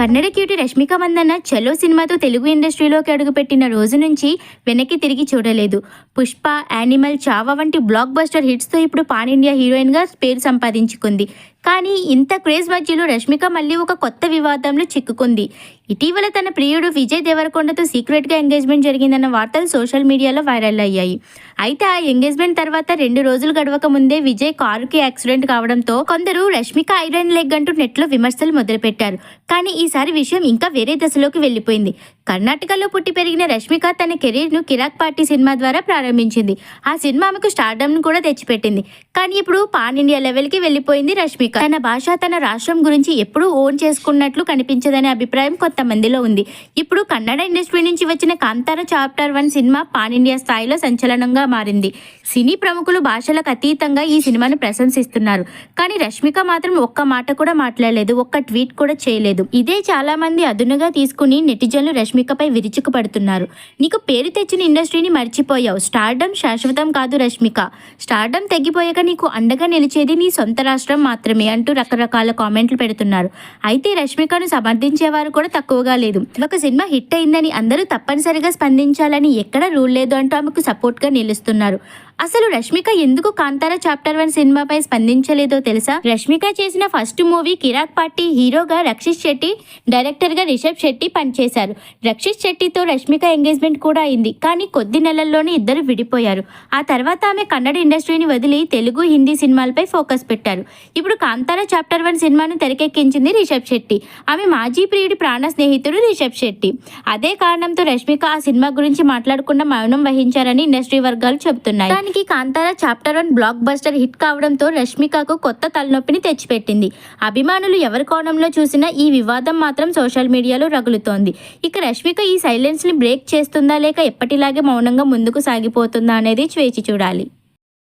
Kannada cutie Rashmika Mandanna చలో సినిమాతో తెలుగు ఇండస్ట్రీలోకి అడుగుపెట్టిన రోజు నుంచి వెనక్కి తిరిగి చూడలేదు. పుష్ప, యానిమల్, చావా వంటి బ్లాక్ బస్టర్ హిట్స్తో ఇప్పుడు పాన్ ఇండియా హీరోయిన్గా పేరు సంపాదించుకుంది. కానీ ఇంత క్రేజ్ మధ్యలో రష్మిక మళ్ళీ ఒక కొత్త వివాదంలో చిక్కుకుంది. ఇటీవల తన ప్రియుడు విజయ్ దేవరకొండతో సీక్రెట్గా ఎంగేజ్మెంట్ జరిగిందన్న వార్తలు సోషల్ మీడియాలో వైరల్ అయ్యాయి. అయితే ఆ ఎంగేజ్మెంట్ తర్వాత 2 రోజులు గడవక ముందే విజయ్ కారుకి యాక్సిడెంట్ కావడంతో కొందరు రష్మిక ఐరన్ లెగ్ అంటూ నెట్లో విమర్శలు మొదలుపెట్టారు. కానీ ఈసారి విషయం ఇంకా వేరే దశలోకి వెళ్ళిపోయింది. కర్ణాటకలో పుట్టి పెరిగిన రష్మిక తన కెరీర్ను కిరాక్ పార్టీ సినిమా ద్వారా ప్రారంభించింది. ఆ సినిమా ఆమెకు స్టార్డమ్ను కూడా తెచ్చిపెట్టింది. కానీ ఇప్పుడు పాన్ ఇండియా లెవెల్కి వెళ్ళిపోయింది రష్మిక. తన భాష, తన రాష్ట్రం గురించి ఎప్పుడూ ఓన్ చేసుకున్నట్లు కనిపించదనే అభిప్రాయం కొంతమందిలో ఉంది. ఇప్పుడు కన్నడ ఇండస్ట్రీ నుంచి వచ్చిన Kantara chapter 1 cinema pan India స్థాయిలో సంచలనంగా మారింది. సినీ ప్రముఖులు భాషలకు అతీతంగా ఈ సినిమాను ప్రశంసిస్తున్నారు. కానీ రష్మిక మాత్రం ఒక్క మాట కూడా మాట్లాడలేదు, ఒక్క ట్వీట్ కూడా చేయలేదు. ఇదే చాలా మంది అదునుగా తీసుకుని నెటిజన్లు రష్మికపై విరుచుకుపడుతున్నారు. నీకు పేరు తెచ్చిన ఇండస్ట్రీని మర్చిపోయావు. స్టార్డమ్ శాశ్వతం కాదు రష్మిక. స్టార్డమ్ తగ్గిపోయాక నీకు అండగా నిలిచేది నీ సొంత రాష్ట్రం మాత్రమే అంటూ రకరకాల కామెంట్లు పెడుతున్నారు. అయితే రష్మికను సమర్థించేవారు కూడా తక్కువగా లేదు. ఒక సినిమా హిట్ అయిందని అందరూ తప్పనిసరిగా స్పందించాలని ఎక్కడ రూల్ లేదు అంటూ ఆమెకు సపోర్ట్ గా నిలుస్తున్నారు. అసలు రష్మిక ఎందుకు కాంతార చాప్టర్ 1 సినిమాపై స్పందించలేదో తెలుసా? రష్మిక చేసిన ఫస్ట్ మూవీ కిరాక్ పార్టీ హీరోగా రక్షిత్ శెట్టి, డైరెక్టర్ గా రిషబ్ శెట్టి పనిచేశారు. రక్షిత్ శెట్టితో రష్మిక ఎంగేజ్మెంట్ కూడా అయింది. కానీ కొద్ది నెలల్లోనే ఇద్దరు విడిపోయారు. ఆ తర్వాత ఆమె కన్నడ ఇండస్ట్రీని వదిలి తెలుగు, హిందీ సినిమాలపై ఫోకస్ పెట్టారు. ఇప్పుడు కాంతార చాప్టర్ 1 సినిమాను తెరకెక్కించింది రిషబ్ శెట్టి. ఆమె మాజీ ప్రియుడి ప్రాణ స్నేహితుడు రిషబ్ శెట్టి. అదే కారణంతో రష్మిక ఆ సినిమా గురించి మాట్లాడకుండా మౌనం వహించారని ఇండస్ట్రీ వర్గాలు చెబుతున్నాయి. దానికి Kantara chapter 1 block buster hit కావడంతో రష్మికకు కొత్త తలనొప్పిని తెచ్చిపెట్టింది. అభిమానులు ఎవరి కోణంలో చూసినా ఈ వివాదం మాత్రం సోషల్ మీడియాలో రగులుతోంది. ఇక రష్మిక ఈ సైలెన్స్ ని బ్రేక్ చేస్తుందా లేక ఎప్పటిలాగే మౌనంగా ముందుకు సాగిపోతుందా అనేది వేచి చూడాలి.